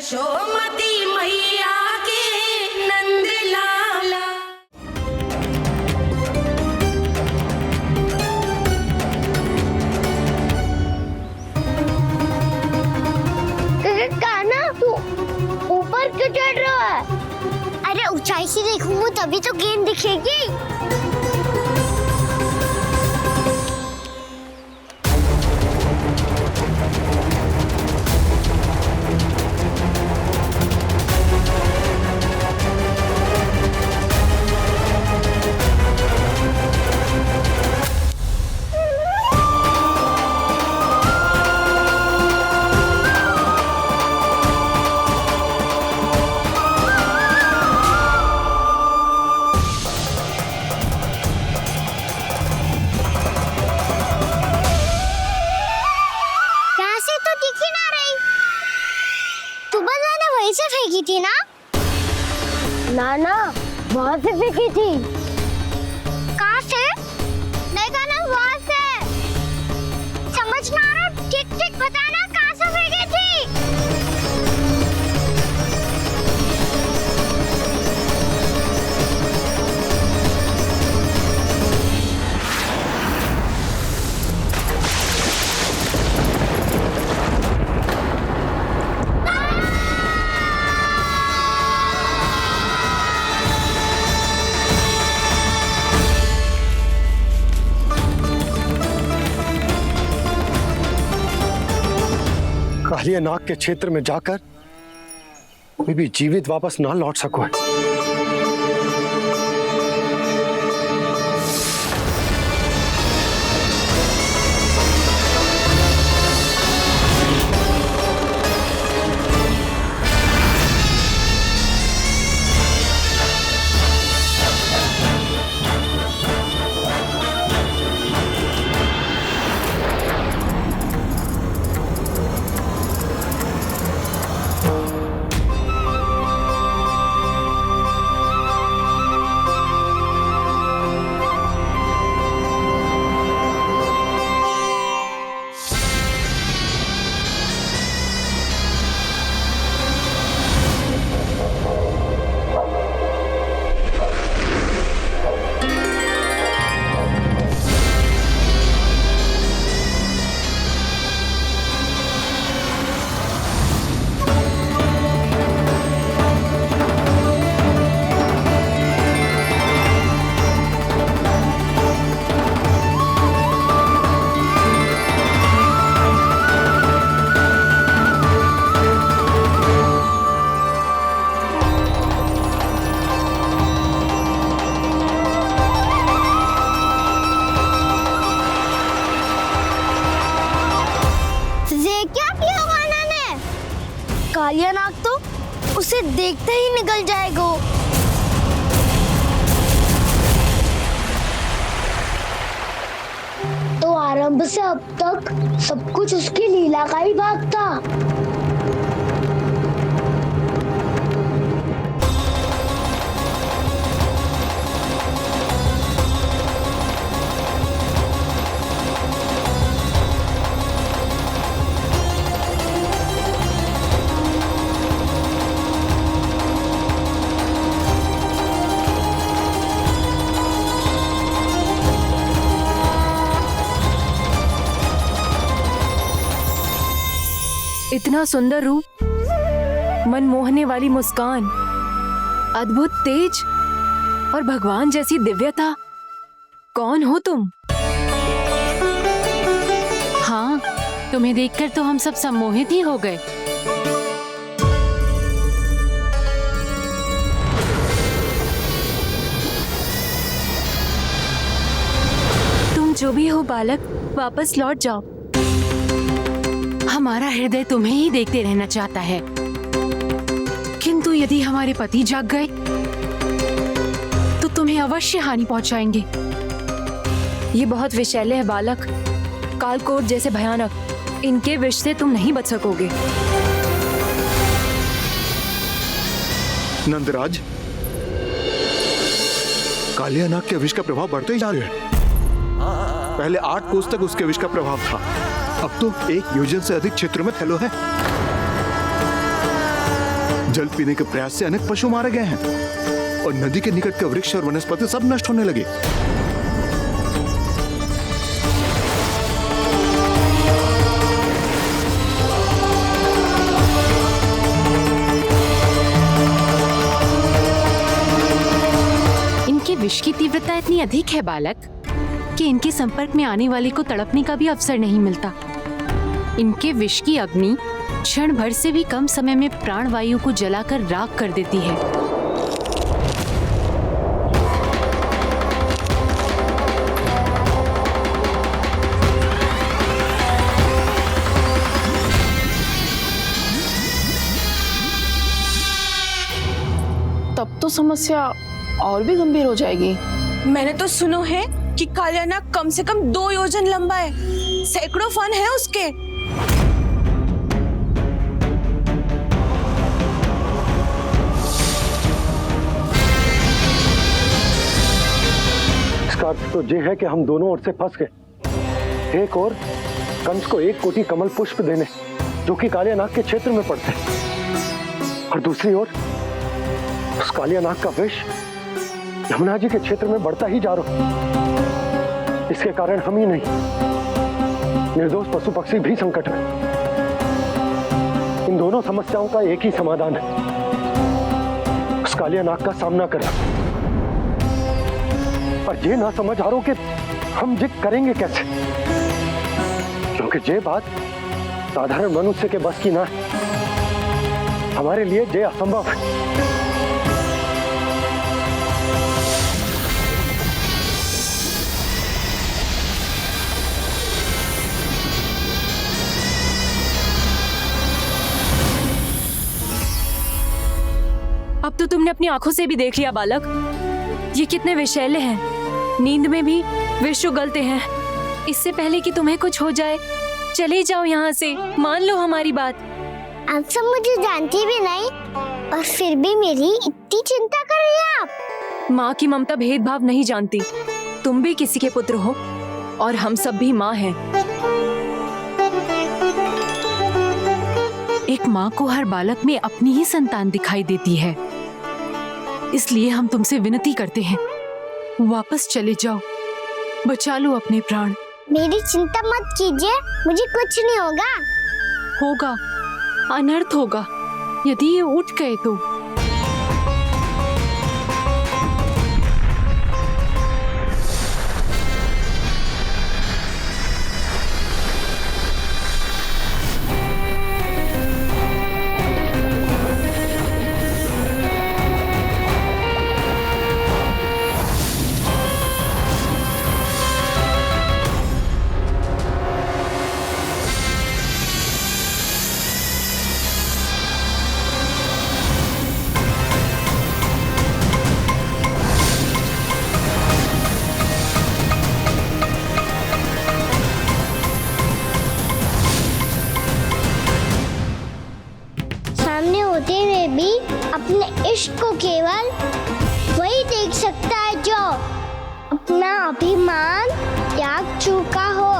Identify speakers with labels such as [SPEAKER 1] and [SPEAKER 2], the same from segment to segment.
[SPEAKER 1] यशोमती मैया के नंद लाला।
[SPEAKER 2] कान्हा, तू ऊपर क्यों चढ़ रहा है? अरे ऊंचाई से देखूंगा तभी तो गेंद दिखेगी। से फेंकी थी ना? ना वहां से फेंकी थी। कहाँ से? नहीं ना वहां से। समझ में आ रहा? ठीक ठीक बताना कहाँ से फेंकी थी?
[SPEAKER 3] कालिया नाग के क्षेत्र में जाकर कोई भी जीवित वापस ना लौट सको है। कालिया नाग तो उसे देखते ही निकल जाएगा। तो आरंभ से अब तक सब कुछ उसकी लीला का ही भाग था।
[SPEAKER 4] इतना सुंदर रूप, मन मोहने वाली मुस्कान, अद्भुत तेज और भगवान जैसी दिव्यता। कौन हो तुम?
[SPEAKER 5] हाँ, तुम्हें देखकर तो हम सब सम्मोहित ही हो गए।
[SPEAKER 4] तुम जो भी हो बालक, वापस लौट जाओ।
[SPEAKER 5] हमारा हृदय तुम्हें ही देखते रहना चाहता है, किंतु यदि हमारे पति जाग गए तो तुम्हें अवश्य हानि पहुंचाएंगे।
[SPEAKER 4] ये बहुत विषैले है बालक, कालकोट जैसे भयानक। इनके विष से तुम नहीं बच सकोगे।
[SPEAKER 3] नंदराज, कालिया नाग के विष का प्रभाव बढ़ते ही जा रहा है। पहले 8 कोस तक उसके विष का प्रभाव था, अब तो 1 योजन से अधिक क्षेत्र में फैलो है।
[SPEAKER 6] जल पीने के प्रयास से अनेक पशु मारे गए हैं और नदी के निकट के वृक्ष और वनस्पति सब नष्ट होने लगे।
[SPEAKER 5] इनके विष की तीव्रता इतनी अधिक है बालक कि इनके संपर्क में आने वाले को तड़पने का भी अवसर नहीं मिलता। इनके विष की अग्नि क्षण भर से भी कम समय में प्राणवायु को जलाकर राख कर देती है।
[SPEAKER 7] तब तो समस्या और भी गंभीर हो जाएगी।
[SPEAKER 1] मैंने तो सुनो है कि कालिया नाग कम से कम 2 योजन लंबा है, सैकड़ों फन है उसके।
[SPEAKER 3] इसका अर्थ तो ये है कि हम दोनों ओर से फंस गए। एक और कंस को 1 कोटि कमल पुष्प देने जो कि कालिया नाग के क्षेत्र में पड़ते हैं, और दूसरी ओर उस कालिया नाग का विष यमुना जी के क्षेत्र में बढ़ता ही जा रहा। इसके कारण हम ही नहीं, निर्दोष पशु पक्षी भी संकट में। इन दोनों समस्याओं का एक ही समाधान है, उस कालिया नाग का सामना करना। और ये ना समझ आ रहा कि हम ये करेंगे कैसे, क्योंकि ये बात साधारण मनुष्य के बस की ना है। हमारे लिए ये असंभव है।
[SPEAKER 4] अब तो तुमने अपनी आंखों से भी देख लिया बालक, ये कितने विषैले हैं। नींद में भी विष उगलते हैं। इससे पहले कि तुम्हें कुछ हो जाए, चले जाओ यहाँ से, मान लो हमारी बात।
[SPEAKER 2] आप सब मुझे जानती भी नहीं और फिर भी मेरी इतनी चिंता कर रही हैं आप।
[SPEAKER 4] माँ की ममता भेदभाव नहीं जानती। तुम भी किसी के पुत्र हो और हम सब भी माँ हैं।
[SPEAKER 5] एक माँ को हर बालक में अपनी ही संतान दिखाई देती है, इसलिए हम तुमसे विनती करते हैं, वापस चले जाओ, बचा लो अपने प्राण।
[SPEAKER 2] मेरी चिंता मत कीजिए, मुझे कुछ नहीं होगा।
[SPEAKER 5] होगा, अनर्थ होगा यदि ये उठ गए तो।
[SPEAKER 2] होते हुए भी अपने इश्क को केवल वही देख सकता है जो अपना अभिमान त्याग चुका हो।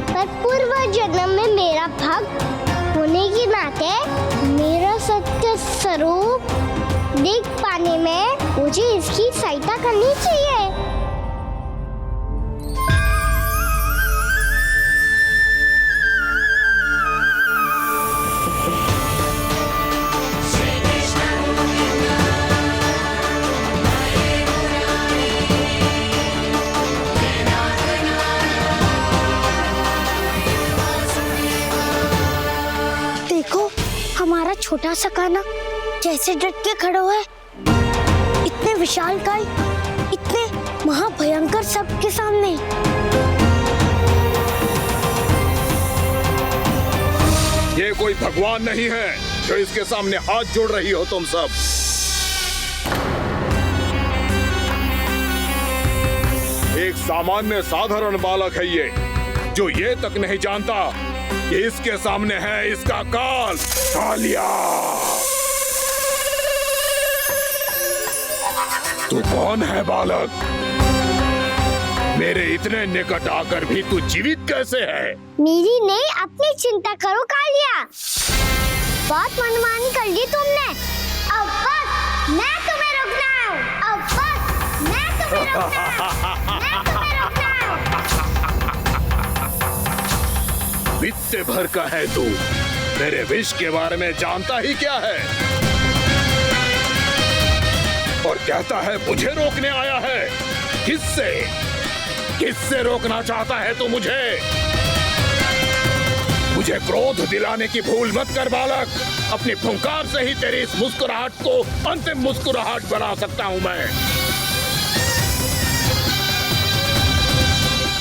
[SPEAKER 2] पर पूर्व जन्म में मेरा भक्त होने के नाते मेरा सत्य स्वरूप देख पाने में मुझे इसकी सहायता करनी चाहिए। हमारा छोटा सा कान्हा जैसे डट के खड़ा है, इतने विशालकाय, इतने महाभयंकर सबके सामने।
[SPEAKER 8] ये कोई भगवान नहीं है जो इसके सामने हाथ जोड़ रही हो तुम सब। एक सामान्य साधारण बालक है ये, जो ये तक नहीं जानता कि इसके सामने है इसका काल, कालिया। तू कौन है बालक? मेरे इतने निकट आकर भी तू जीवित कैसे है?
[SPEAKER 2] मेरी नहीं, अपनी चिंता करो कालिया। बहुत मनमानी कर ली तुमने। मैं तुम्हें रोकना हूँ। अब बस मैं तुम्हें रोकना हूँ। मैं तुम्हें रोकना हूँ।
[SPEAKER 8] बित्ते भर का है तू, मेरे विष के बारे में जानता ही क्या है? और कहता है मुझे रोकने आया है। किससे? किससे रोकना चाहता है तू मुझे? मुझे क्रोध दिलाने की भूल मत कर बालक। अपनी फुंकार से ही तेरी इस मुस्कुराहट को अंतिम मुस्कुराहट बना सकता हूं मैं।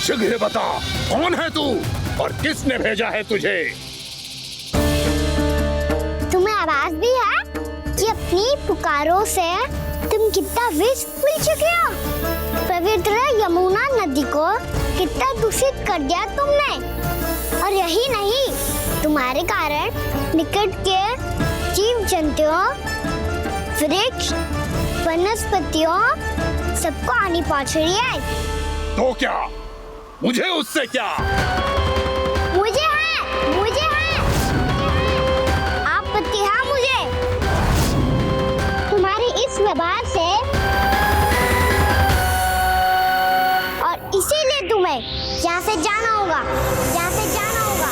[SPEAKER 8] शीघ्र बता, कौन है तू और किसने भेजा है तुझे?
[SPEAKER 2] तुम्हें आवाज भी है कि अपनी पुकारों से तुम कितना विष भूल चुके हो। पवित्र यमुना नदी को कितना दूषित कर दिया तुमने। और यही नहीं, तुम्हारे कारण निकट के जीव जंतुओं, वृक्ष, वनस्पतियों सबको हानि पहुंच रही है।
[SPEAKER 8] तो क्या? मुझे उससे क्या?
[SPEAKER 2] मुझे है आपत्ति है मुझे तुम्हारी इस व्यवहार से। और इसीलिए तुम्हें यहाँ से जाना होगा, यहाँ से जाना होगा।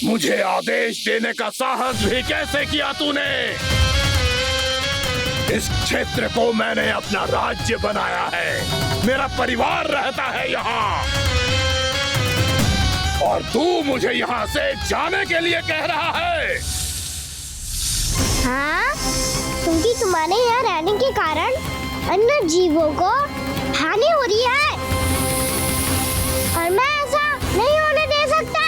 [SPEAKER 8] मुझे आदेश देने का साहस भी कैसे किया तूने? इस क्षेत्र को मैंने अपना राज्य बनाया है, मेरा परिवार रहता है यहाँ, और तू मुझे यहाँ से जाने के लिए कह रहा है?
[SPEAKER 2] हाँ, क्योंकि तुम्हारे यहाँ रहने के कारण अन्य जीवों को हानि हो रही है और मैं ऐसा नहीं होने दे सकता।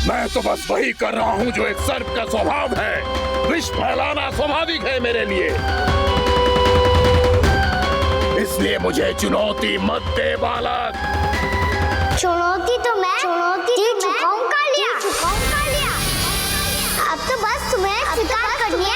[SPEAKER 8] मैं तो बस वही कर रहा हूँ जो एक सर्प का स्वभाव है। विष फैलाना स्वाभाविक है मेरे लिए, इसलिए मुझे चुनौती मत दे बालक।
[SPEAKER 2] चुनौती तो मैं दे चुका हूँ कालिया। अब तो बस तुम्हें स्वीकार करनी है।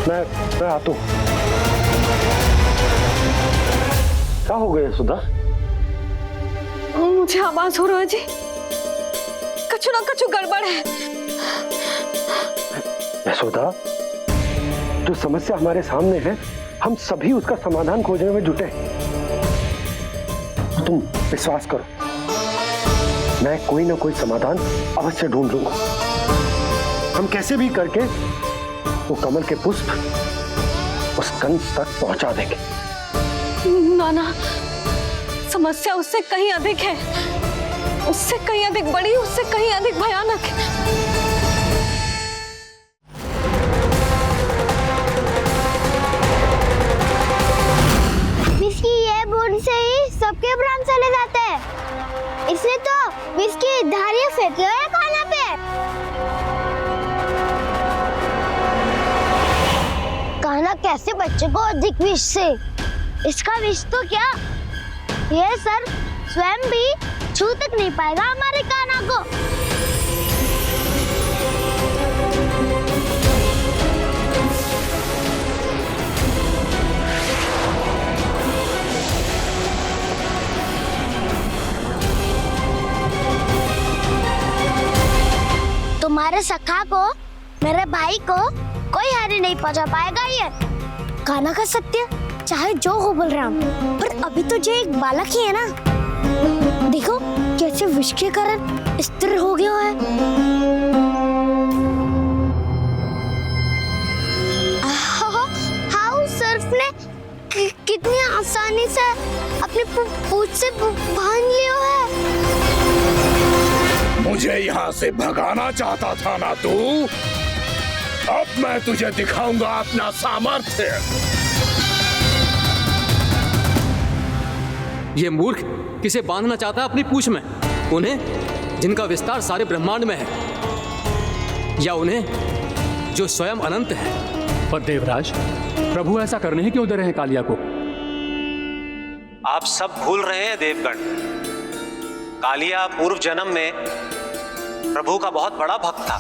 [SPEAKER 3] मैं आता हूं। क्या हो गया सुधा?
[SPEAKER 1] मुझे आवाज हो रहा है जी, कछु ना कछु गड़बड़ है।
[SPEAKER 3] यशोदा, जो समस्या हमारे सामने है, हम सभी उसका समाधान खोजने में जुटे हैं। तुम विश्वास करो, मैं कोई ना कोई समाधान अवश्य ढूंढ लूंगा। हम कैसे भी करके वो कमल के पुष्प उस कंस तक पहुंचा देंगे।
[SPEAKER 1] नाना, समस्या उससे कहीं अधिक है, उससे कहीं अधिक बड़ी, उससे कहीं अधिक भयानक है।
[SPEAKER 2] विस्की ये बूंद से ही सबके प्राण चले जाते हैं, इसलिए तो विस्की धारियां फेंके हुए खाना पे। कान्हा कैसे बच्चे को अधिक विष से? इसका विष तो क्या, ये सर स्वयं भी छू तक नहीं पाएगा हमारे कान्हा को। तुम्हारे सखा को, मेरे भाई को कोई हानि नहीं पहुंचा पाएगा। ये कान्हा का सत्य चाहे जो हो बलराम, पर अभी तो जो एक बालक ही है ना। देखो कैसे विष के कारण स्थिर हो गया है। हाउ सर्फ ने कितनी आसानी से अपनी पूंछ से बांध लिया है।
[SPEAKER 8] मुझे यहाँ से भगाना चाहता था ना तू? अब मैं तुझे दिखाऊंगा अपना सामर्थ्य।
[SPEAKER 9] ये मूर्ख किसे बांधना चाहता है अपनी पूंछ में? उन्हें जिनका विस्तार सारे ब्रह्मांड में है, या उन्हें जो स्वयं अनंत है?
[SPEAKER 10] पर देवराज, प्रभु ऐसा करने ही क्यों दे रहे हैं कालिया को?
[SPEAKER 11] आप सब भूल रहे हैं देवगण, कालिया पूर्व जन्म में प्रभु का बहुत बड़ा भक्त था।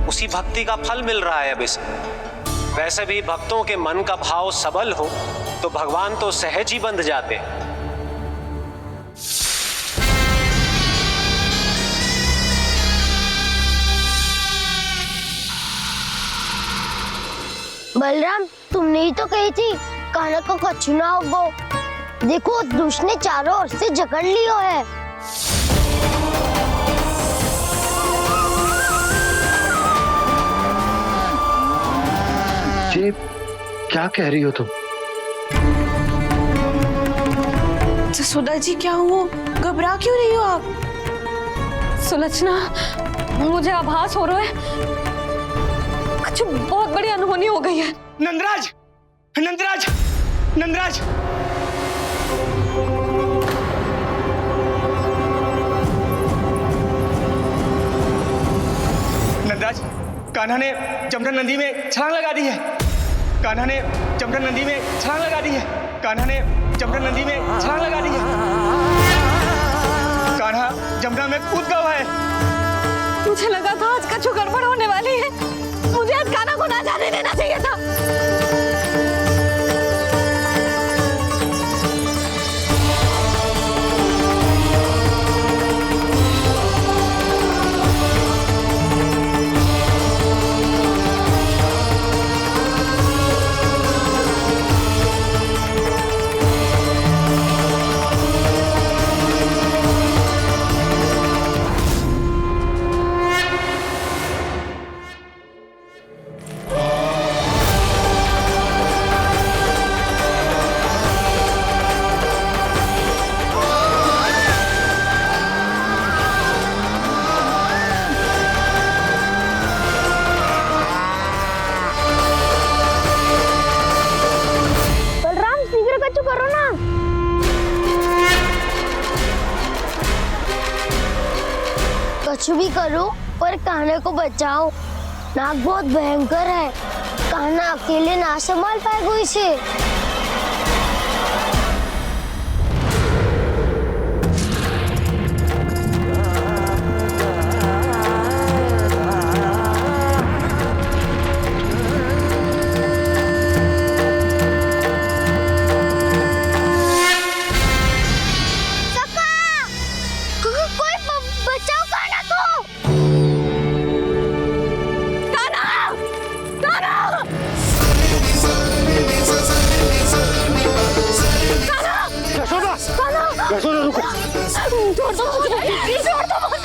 [SPEAKER 11] उसी भक्ति का फल मिल रहा है अब इसे। वैसे भी भक्तों के मन का भाव सबल हो तो भगवान तो सहज ही बंध जाते।
[SPEAKER 2] बलराम, तुमने ही तो कही थी कान्हा को कछु ना होगो। देखो उस दुष्ट ने चारों ओर से जकड़ लियो है।
[SPEAKER 3] ये क्या कह रही हो तुम?
[SPEAKER 1] सुधा जी, क्या हुआ? घबरा क्यों रही हो आप? सुलक्षणा, मुझे आभास हो रहा है कुछ बहुत बड़ी अनहोनी हो गई है।
[SPEAKER 12] नंदराज, नंदराज, नंदराज, नंदराज, कान्हा ने जमदग्नि नदी में छलांग लगा दी है। कान्हा ने जमदग्नि नदी में छलांग लगा दी है। कान्हा ने जमदग्नि नदी में छलांग लगा दी है। कान्हा जमुना में कूद गया है।
[SPEAKER 1] मुझे लगा था आज कछु गड़बड़ होने वाली है। मुझे आज कान्हा को ना जाने देना चाहिए था।
[SPEAKER 2] कुछ भी करो पर कान्हा को बचाओ। नाग बहुत भयंकर है, कान्हा अकेले ना संभाल पाएगा इसे। छोड़ दो मुझे, छोड़ दो मुझे।